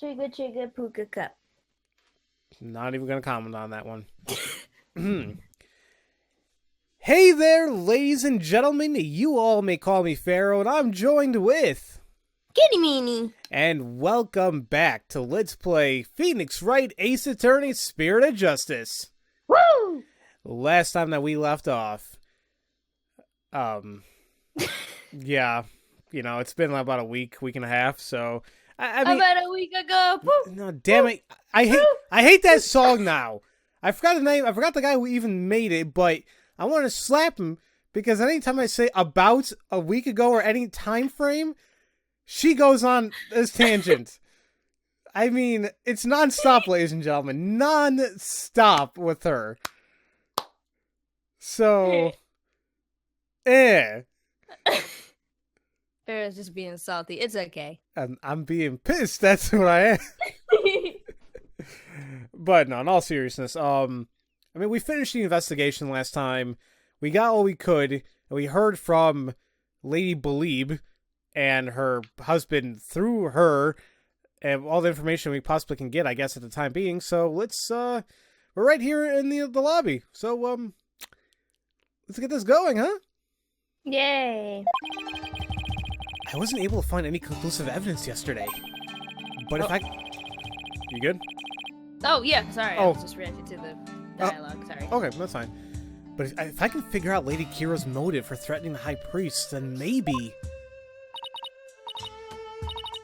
Chugga chugga puka cup. Not even going to comment on that one. Hey there, ladies and gentlemen. You all may call me Pharaoh, and I'm joined with... Kitty meanie. And welcome back to Let's Play Phoenix Wright Ace Attorney Spirit of Justice. Woo! Last time that we left off, yeah, it's been about a week and a half, so... I mean, about a week ago. Woo! no, damn it. I hate that song now. I forgot the name. I forgot the guy who even made it, but I want to slap him because anytime I say about a week ago or any time frame, she goes on this tangent. I mean, it's nonstop, ladies and gentlemen. Non-stop with her. So, Farrah's just being salty. It's okay. I'm being pissed. That's what I am. But no, in all seriousness, I mean, we finished the investigation last time. We got all we could, and we heard from Lady Belieb and her husband through her, and all the information we possibly can get, I guess, at the time being. So let's, we're right here in the lobby. So, let's get this going, huh? Yay. I wasn't able to find any conclusive evidence yesterday. But if I... You good? Oh, yeah, sorry. I Oh. was just reacting to the dialogue. Sorry. Okay, that's fine. But if I can figure out Lady Kira's motive for threatening the High Priest, then maybe...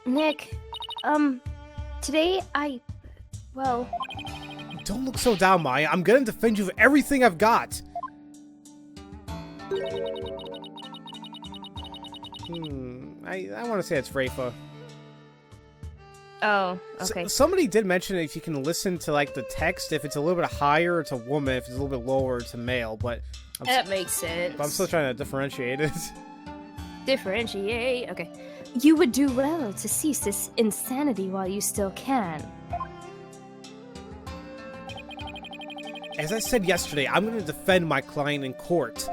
Nick, today well... Don't look so down, Maya. I'm gonna defend you with everything I've got. I want to say it's Rayfa. Oh, okay. Somebody did mention if you can listen to, like, the text, if it's a little bit higher, it's a woman, if it's a little bit lower, it's a male, but... That makes sense. But I'm still trying to differentiate it. Differentiate, okay. You would do well to cease this insanity while you still can. As I said yesterday, I'm going to defend my client in court.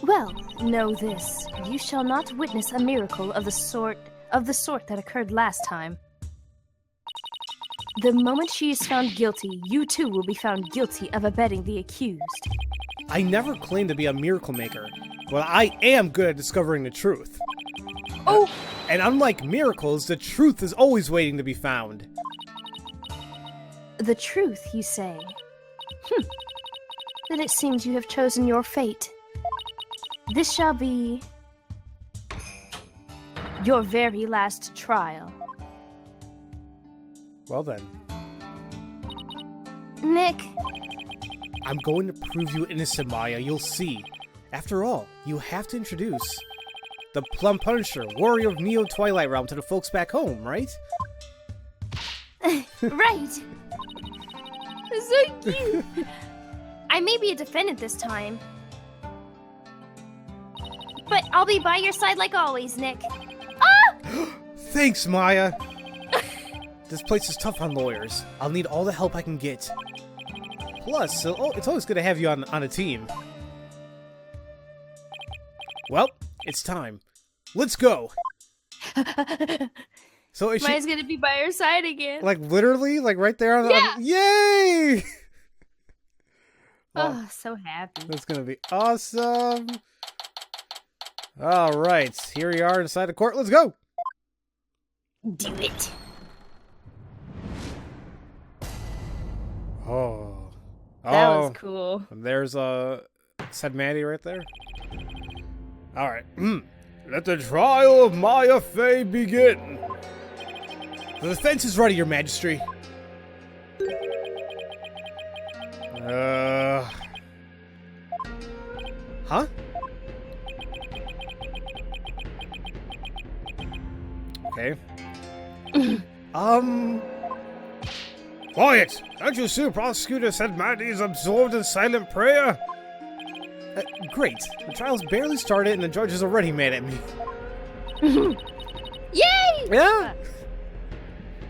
Well, know this. You shall not witness a miracle of the sort that occurred last time. The moment she is found guilty, you too will be found guilty of abetting the accused. I never claimed to be a miracle maker, but I am good at discovering the truth. Oh! And unlike miracles, the truth is always waiting to be found. The truth, you say? Then it seems you have chosen your fate. This shall be... your very last trial. Well then. Nick! I'm going to prove you innocent, Maya, you'll see. After all, you have to introduce the Plum Punisher, warrior of Neo Twilight Realm, to the folks back home, right? Right! So cute! I may be a defendant this time. But I'll be by your side like always, Nick. Ah! Thanks, Maya! This place is tough on lawyers. I'll need all the help I can get. Plus, it's always good to have you on a team. Well, it's time. Let's go! So is Maya's gonna be by her side again. like, literally? Like, right there on the... Yeah! Yay! Oh, so happy. That's gonna be awesome. Alright, here we are inside the court. Let's go! Do it. Oh. That was cool. There's said Maddie right there. Alright. Let the trial of Maya Fey begin. The defense is ready, Your Majesty. Huh? Okay. Quiet! Don't you see Prosecutor said Maddie is absorbed in silent prayer? Great. The trial's barely started and the judge is already mad at me. Yay! Yeah?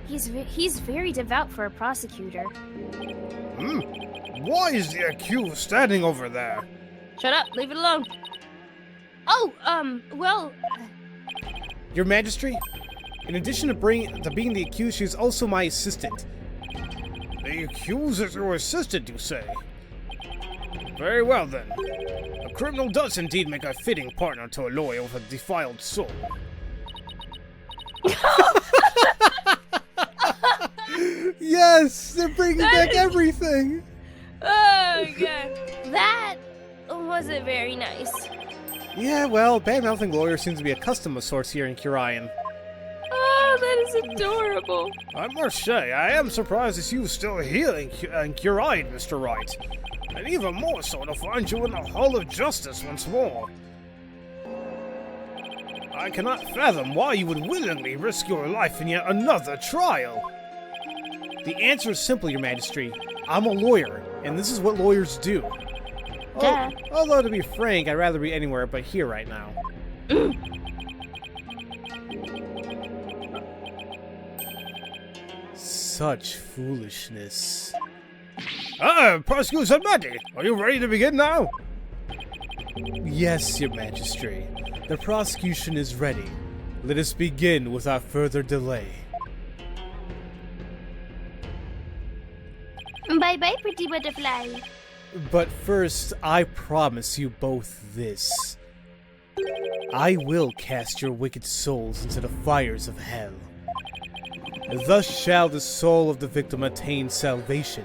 He's very devout for a prosecutor. Why is the accused standing over there? Shut up, leave it alone. Oh, well... Your Majesty, In addition to being the accused, she is also my assistant. The accused is your assistant, you say? Very well, then. A criminal does indeed make a fitting partner to a lawyer with a defiled soul. Yes! They're bringing back everything! Oh, God. That wasn't very nice. Yeah, well, bad-mouthing lawyer seems to be a custom of sorts here in Khura'in. Oh, that is adorable. I must say, I am surprised to see you still here in Khura'in, Mr. Wright. And even more so to find you in the Hall of Justice once more. I cannot fathom why you would willingly risk your life in yet another trial. The answer is simple, Your Majesty. I'm a lawyer, and this is what lawyers do. Although, to be frank, I'd rather be anywhere but here right now. Such foolishness. Prosecutor Matty, are you ready to begin now? Yes, Your Majesty. The prosecution is ready. Let us begin without further delay. Bye-bye, pretty butterfly. But first, I promise you both this. I will cast your wicked souls into the fires of hell. Thus shall the soul of the victim attain salvation.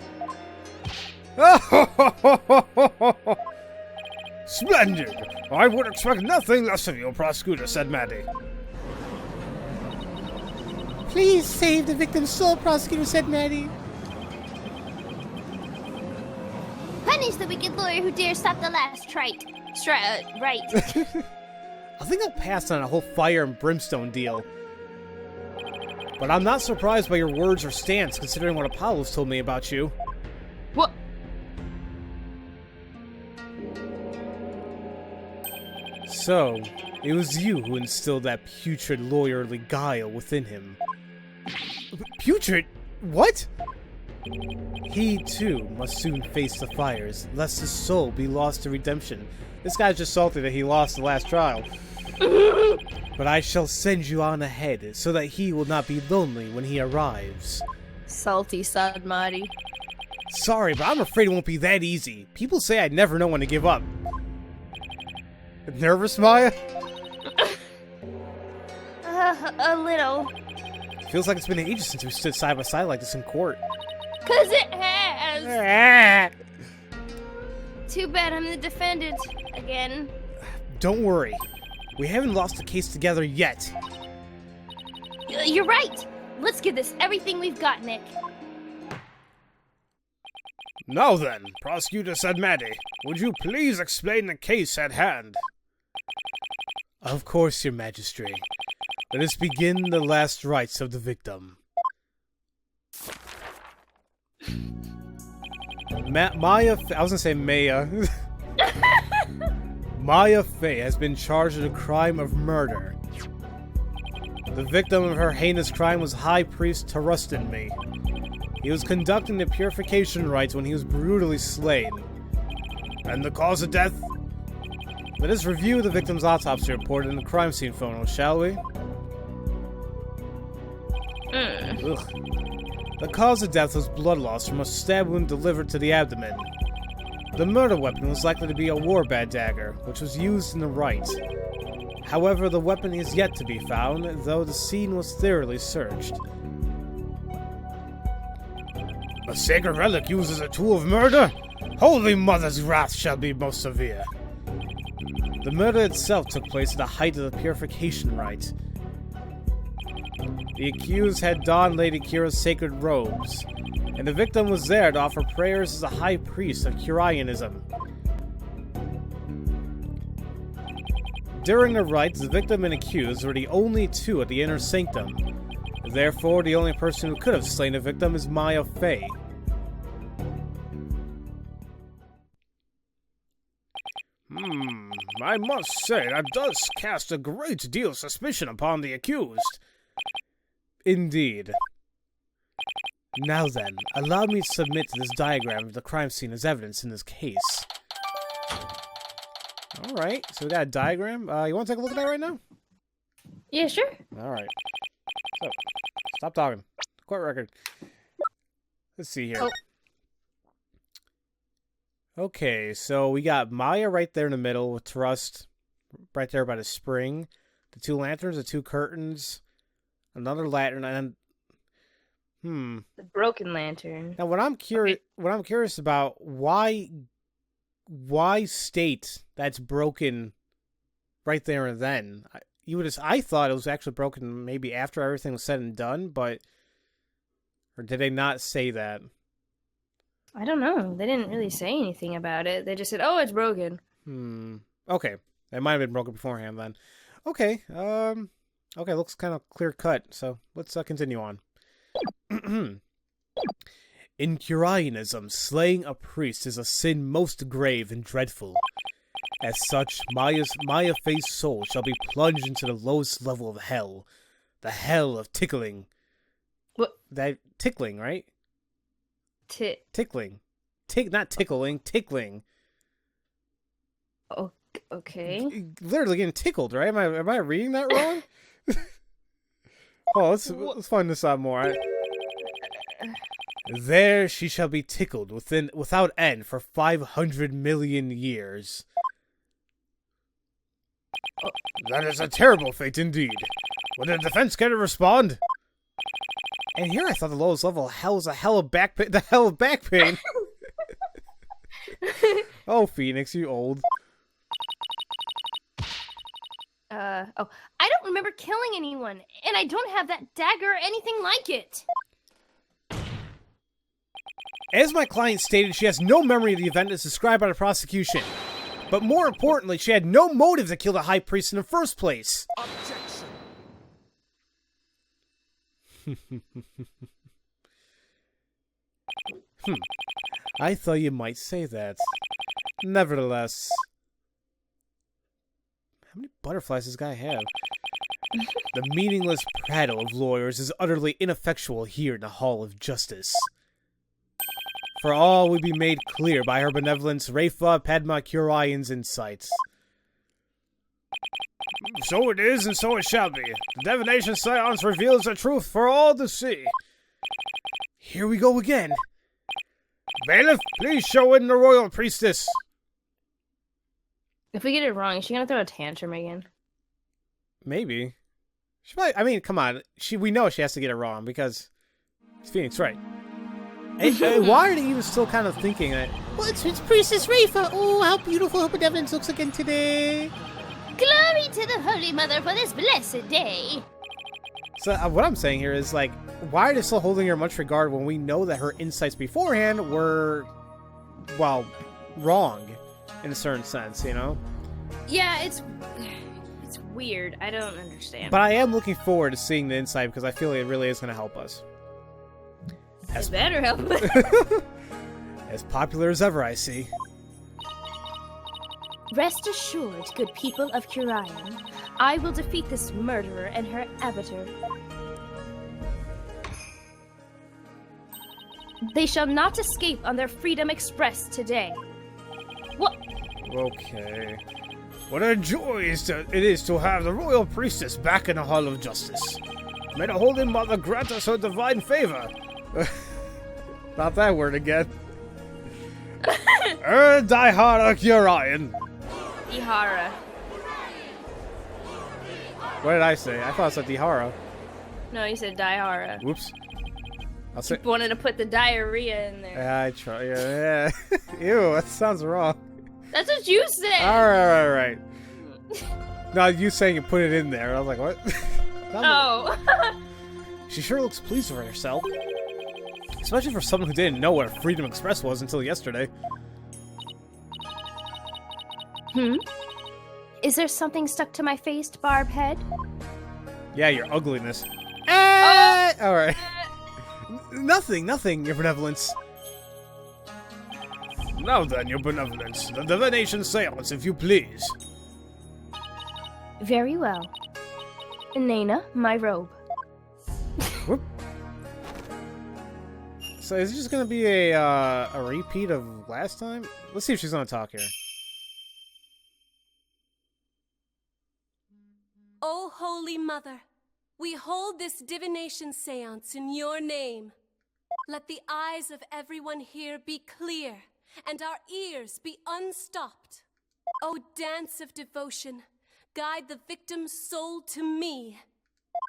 Splendid! I would expect nothing less of you, prosecutor, said Maddie. Please save the victim's soul, prosecutor, said Maddie. Punish the wicked lawyer who dares stop the last right. I think I'll pass on a whole fire and brimstone deal. But I'm not surprised by your words or stance, considering what Apollo's told me about you. What? So, it was you who instilled that putrid lawyerly guile within him. Putrid? What? He, too, must soon face the fires, lest his soul be lost to redemption. This guy's just salty that he lost the last trial. But I shall send you on ahead, so that he will not be lonely when he arrives. Salty Sadmari. Sorry, but I'm afraid it won't be that easy. People say I never know when to give up. Nervous, Maya? A little. Feels like it's been ages since we stood side by side like this in court. 'Cause it has. Too bad I'm the defendant again. Don't worry. We haven't lost a case together yet. You're right. Let's give this everything we've got, Nick. Now then, Prosecutor said Maddie, would you please explain the case at hand? Of course, Your Majesty. Let us begin the last rites of the victim. Maya Fey has been charged with a crime of murder. The victim of her heinous crime was High Priest Tarustin Me. He was conducting the purification rites when he was brutally slain. And the cause of death? Let us review the victim's autopsy report and the crime scene photo, shall we? Ugh. The cause of death was blood loss from a stab wound delivered to the abdomen. The murder weapon was likely to be a warbad dagger, which was used in the rite. However, the weapon is yet to be found, though the scene was thoroughly searched. A sacred relic used as a tool of murder? Holy Mother's wrath shall be most severe. The murder itself took place at the height of the purification rite. The accused had donned Lady Kira's sacred robes, and the victim was there to offer prayers as a high priest of Khura'inism. During the rites, the victim and accused were the only two at the inner sanctum. Therefore, the only person who could have slain the victim is Maya Fey. I must say, that does cast a great deal of suspicion upon the accused. Indeed. Now then, allow me to submit this diagram of the crime scene as evidence in this case. Alright, so we got a diagram. You want to take a look at that right now? Yeah, sure. Alright. So, stop talking. Court record. Let's see here. Oh. Okay, so we got Maya right there in the middle with Trust right there by the spring. The 2 lanterns, the 2 curtains, another lantern, and The broken lantern. Now, what I'm curious about, why state that's broken right there and then? I thought it was actually broken maybe after everything was said and done, or did they not say that? I don't know. They didn't really say anything about it. They just said, "Oh, it's broken." Okay, it might have been broken beforehand then. Okay, okay, looks kind of clear cut. So let's continue on. In Khura'ism, slaying a priest is a sin most grave and dreadful. As such, Maya-faced soul shall be plunged into the lowest level of hell, the hell of tickling. What? That tickling, right? Tickling. Not tickling, tickling. Oh, okay. Literally getting tickled, right? Am I reading that wrong? Oh, let's find this out more. There she shall be tickled without end for 500 million years. That is a terrible fate indeed. Would the defense care to respond? And here I thought the lowest level of hell was the hell of back pain. Oh, Phoenix, you old. Oh, I don't remember killing anyone, and I don't have that dagger or anything like it. As my client stated, she has no memory of the event as described by the prosecution. But more importantly, she had no motive to kill the high priest in the first place. Objection. I thought you might say that. Nevertheless. How many butterflies does this guy have? The meaningless prattle of lawyers is utterly ineffectual here in the Hall of Justice. For all will be made clear by her benevolence, Rayfa Padma Khura'in's insights. So it is, and so it shall be. The divination seance reveals the truth for all to see. Here we go again. Bailiff, please show in the royal priestess. If we get it wrong, is she gonna throw a tantrum again? Maybe. She might. I mean, come on. We know she has to get it wrong because it's Phoenix, right? And why are they even still kind of thinking that? Well, it's Priestess Rayfa. Oh, how beautiful her benevolence looks again today. Glory to the Holy Mother for this blessed day. So what I'm saying here is, like, why are they still holding her much regard when we know that her insights beforehand were, well, wrong in a certain sense, you know? Yeah, it's weird. I don't understand. But I am looking forward to seeing the insight because I feel it really is going to help us. It better help. As popular as ever, I see. Rest assured, good people of Khura'in, I will defeat this murderer and her abator. They shall not escape on their freedom expressed today. What? Okay. What a joy it is to have the royal priestess back in the Hall of Justice. May the Holy Mother grant us her divine favor. Not that word again. Dihara Khura'in. Ihara. What did I say? I thought I said Dihara. No, you said Dihara. Whoops. I'll say. Wanted to put the diarrhea in there. Yeah, I try. Yeah. Ew, that sounds wrong. That's what you said. All right. No, you saying you put it in there. I was like, what? Oh. She sure looks pleased with herself. Especially for someone who didn't know what Freedom Express was until yesterday. Is there something stuck to my face, Barb Head? Yeah, your ugliness. Oh! Alright. Nothing, your benevolence. Now then, your benevolence. The divination seance, if you please. Very well. Nana, my robe. Whoop. So is it just gonna be a repeat of last time? Let's see if she's gonna talk here. O Holy Mother, We hold this divination seance in your name. Let the eyes of everyone here be clear, and our ears be unstopped. O dance of devotion, guide the victim's soul to me,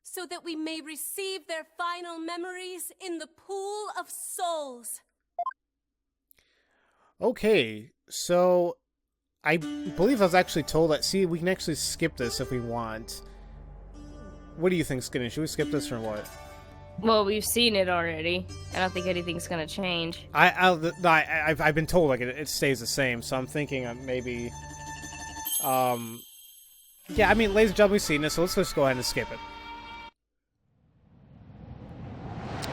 so that we may receive their final memories in the pool of souls. Okay, so I believe I was actually told that, see, we can actually skip this if we want. What do you think, Skinny? Should we skip this or what? Well, we've seen it already. I don't think anything's gonna change. I've been told like it stays the same, so I'm thinking maybe. Yeah, I mean, ladies and gentlemen, we've seen this, so let's just go ahead and skip it.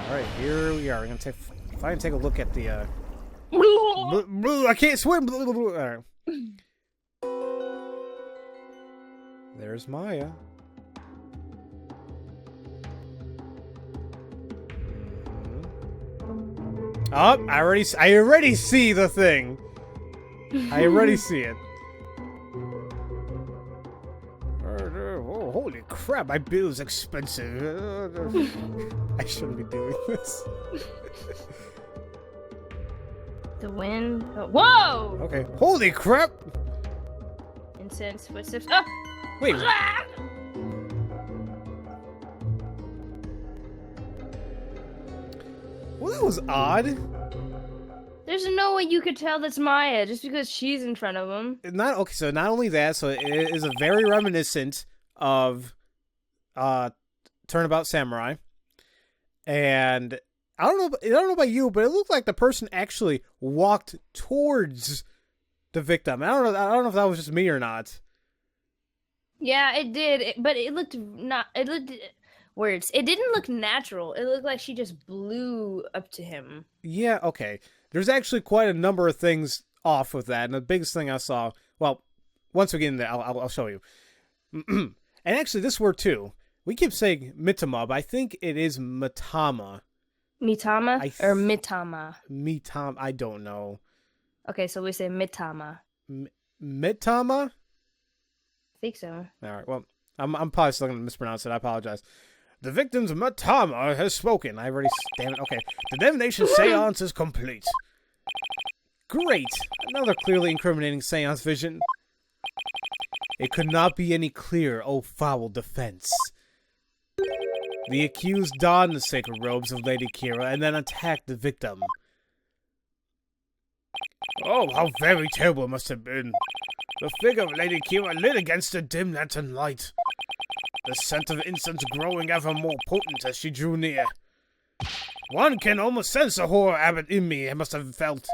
All right, here we are. We're gonna finally take a look at the. I can't swim. All right. There's Maya. Oh, I already see the thing. I already see it. Oh, holy crap, my bill's expensive. I shouldn't be doing this. The wind. Oh, whoa! Okay, holy crap! Incense footsteps. Oh! Wait. Well, that was odd. There's no way you could tell that's Maya just because she's in front of him. So not only that, so it is a very reminiscent of Turnabout Samurai. And I don't know about you, but it looked like the person actually walked towards the victim. I don't know if that was just me or not. Yeah, it did, but it looked not. It looked words. It didn't look natural. It looked like she just blew up to him. Yeah, okay. There's actually quite a number of things off with that, and the biggest thing I saw. Well, once we get in there, I'll show you. And actually, this word too. We keep saying Mitama, but I think it is Mitama. Mitama or Mitama? Mitama. I don't know. Okay, so we say Mitama. Mitama? I think so. All right. Well, I'm probably still going to mispronounce it. I apologize. The victim's Mitama has spoken. Damn it. Okay. The divination seance is complete. Great. Another clearly incriminating seance vision. It could not be any clearer, oh foul defense. The accused donned the sacred robes of Lady Kira and then attacked the victim. Oh, how very terrible it must have been. The figure of Lady Kira lit against the dim lantern light. The scent of incense growing ever more potent as she drew near. One can almost sense the horror abbot in me I must have felt.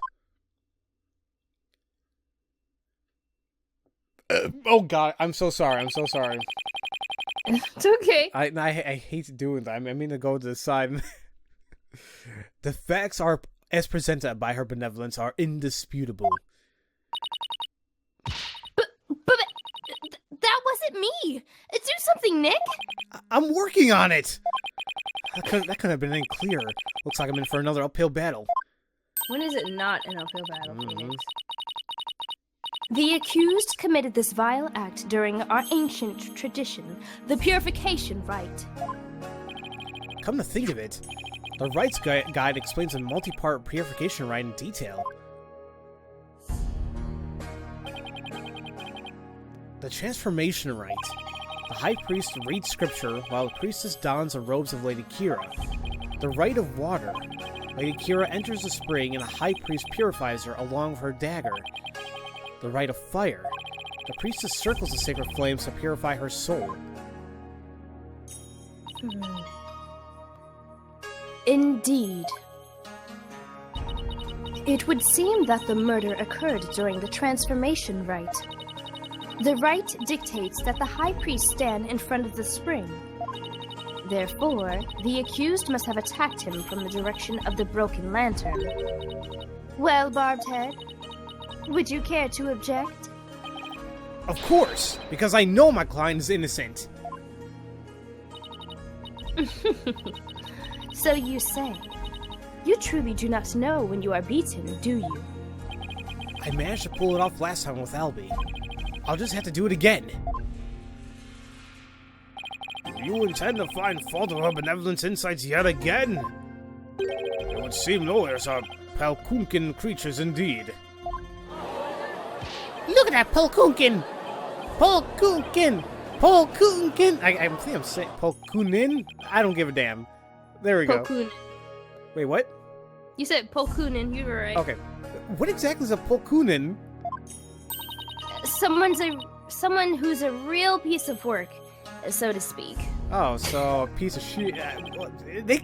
Oh god, I'm so sorry. It's okay. I hate doing that. I mean to go to the side. The facts are, as presented by her benevolence, are indisputable. But that wasn't me. Do something, Nick. I'm working on it. That couldn't have been any clearer. Looks like I'm in for another uphill battle. When is it not an uphill battle, Phoenix? The accused committed this vile act during our ancient tradition, the purification rite. Come to think of it, the rites guide explains a multi-part purification rite in detail. The transformation rite. The high priest reads scripture while the priestess dons the robes of Lady Kira. The rite of water. Lady Kira enters the spring and the high priest purifies her along with her dagger. The rite of fire. The priestess circles the sacred flames to purify her soul. Indeed. It would seem that the murder occurred during the transformation rite. The rite dictates that the high priest stand in front of the spring. Therefore, the accused must have attacked him from the direction of the broken lantern. Well, Barbed Head, would you care to object? Of course, because I know my client is innocent. So you say. You truly do not know when you are beaten, do you? I managed to pull it off last time with Albie. I'll just have to do it again. You intend to find fault of her benevolence insights yet again? It would seem lawyers are Palkunkin creatures indeed. Look at that Polkunkin! Polkunkin! Polkunkin! I think I'm saying Polkunin? I don't give a damn. There we go. Polkunin. Wait, what? You said Polkunin, you were right. Okay. What exactly is a Polkunin? Someone who's a real piece of work, so to speak. Oh, so a piece of shit.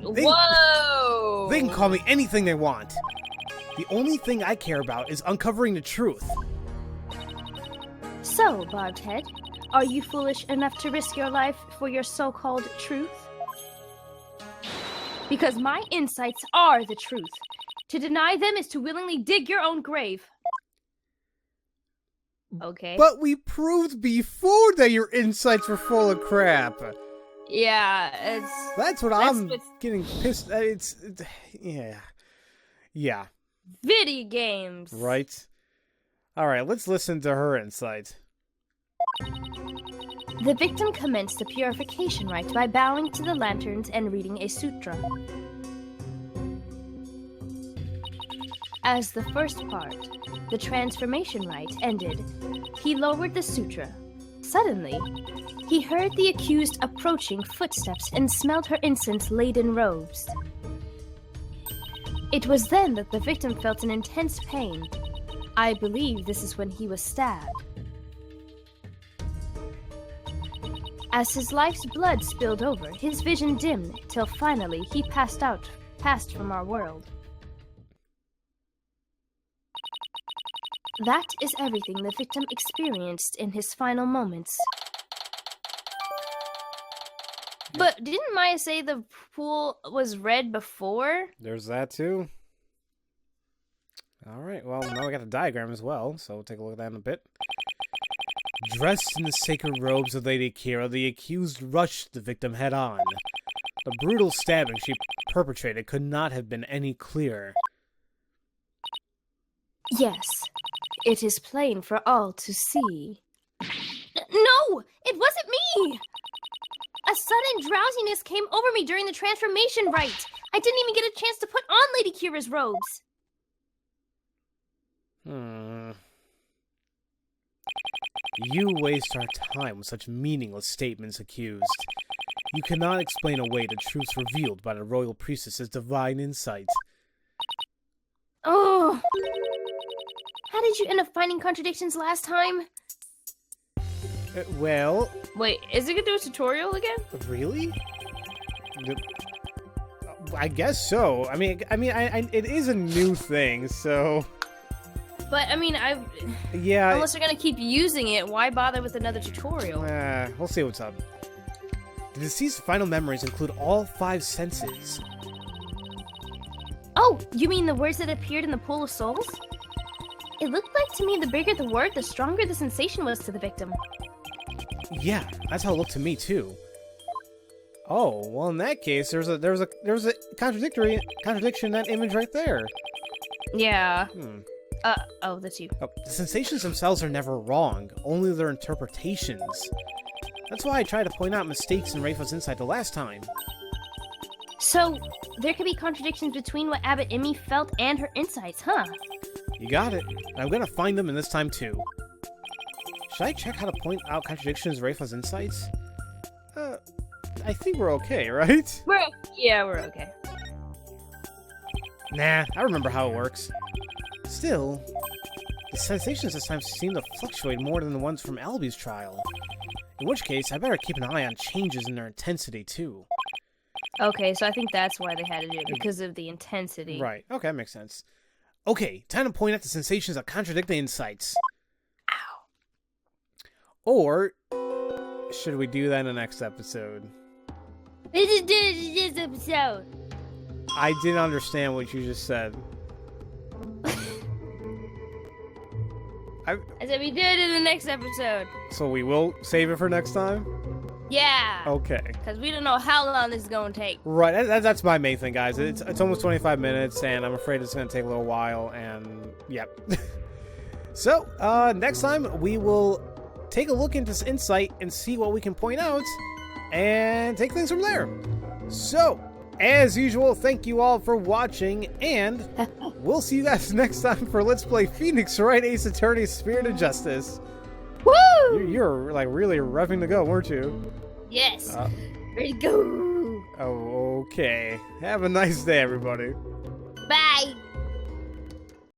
Whoa! They can call me anything they want. The only thing I care about is uncovering the truth. So, Bobhead, are you foolish enough to risk your life for your so-called truth? Because my insights are the truth. To deny them is to willingly dig your own grave. Okay. But we proved before that your insights were full of crap. Yeah, That's what I'm getting pissed at. Yeah. Video games. Right. Alright, let's listen to her insight. The victim commenced the purification rite by bowing to the lanterns and reading a sutra. As the first part, the transformation rite, ended, he lowered the sutra. Suddenly, he heard the accused approaching footsteps and smelled her incense-laden robes. It was then that the victim felt an intense pain. I believe this is when he was stabbed. As his life's blood spilled over, his vision dimmed till finally he passed from our world. That is everything the victim experienced in his final moments. But didn't Maya say the pool was red before? There's that too. Alright, well, now we got a diagram as well, so we'll take a look at that in a bit. Dressed in the sacred robes of Lady Kira, the accused rushed the victim head-on. The brutal stabbing she perpetrated could not have been any clearer. Yes, it is plain for all to see. No! It wasn't me! A sudden drowsiness came over me during the transformation rite. I didn't even get a chance to put on Lady Kira's robes. You waste our time with such meaningless statements, accused. You cannot explain away the truths revealed by the royal priestess's divine insight. Oh! How did you end up finding contradictions last time? Well... Wait, is it gonna do a tutorial again? Really? I guess so. I mean, it is a new thing, so... But, I mean, Yeah... Unless they're gonna keep using it, why bother with another tutorial? We'll see what's up. The deceased's final memories include all 5 senses. Oh, you mean the words that appeared in the Pool of Souls? It looked like to me the bigger the word, the stronger the sensation was to the victim. Yeah, that's how it looked to me too. Oh, well in that case, there's a contradiction in that image right there. Yeah. Oh, that's you. Oh, the sensations themselves are never wrong, only their interpretations. That's why I tried to point out mistakes in Rayfa's insight the last time. So, there could be contradictions between what Abbot Emmy felt and her insights, huh? You got it. I'm gonna find them in this time too. Should I check how to point out contradictions in Rayfa's insights? I think we're okay, right? We're okay. Nah, I remember how it works. Still, the sensations this time seem to fluctuate more than the ones from Albie's trial. In which case, I better keep an eye on changes in their intensity too. Okay, so I think that's why they had to do it, because of the intensity. Right, okay, that makes sense. Okay, time to point out the sensations that contradict the insights. Ow. Or, should we do that in the next episode? This episode. I didn't understand what you just said. I said we do it in the next episode. So we will save it for next time? Yeah. Okay. Because we don't know how long this is going to take. Right, that's my main thing, guys. It's almost 25 minutes, and I'm afraid it's going to take a little while, and yep. So, next time we will take a look into this insight and see what we can point out, and take things from there. So, as usual, thank you all for watching, and we'll see you guys next time for Let's Play Phoenix Wright Ace Attorney Spirit of Justice. Woo! You're like really revving to go, weren't you? Yes. Ready to go. Oh, okay. Have a nice day, everybody. Bye.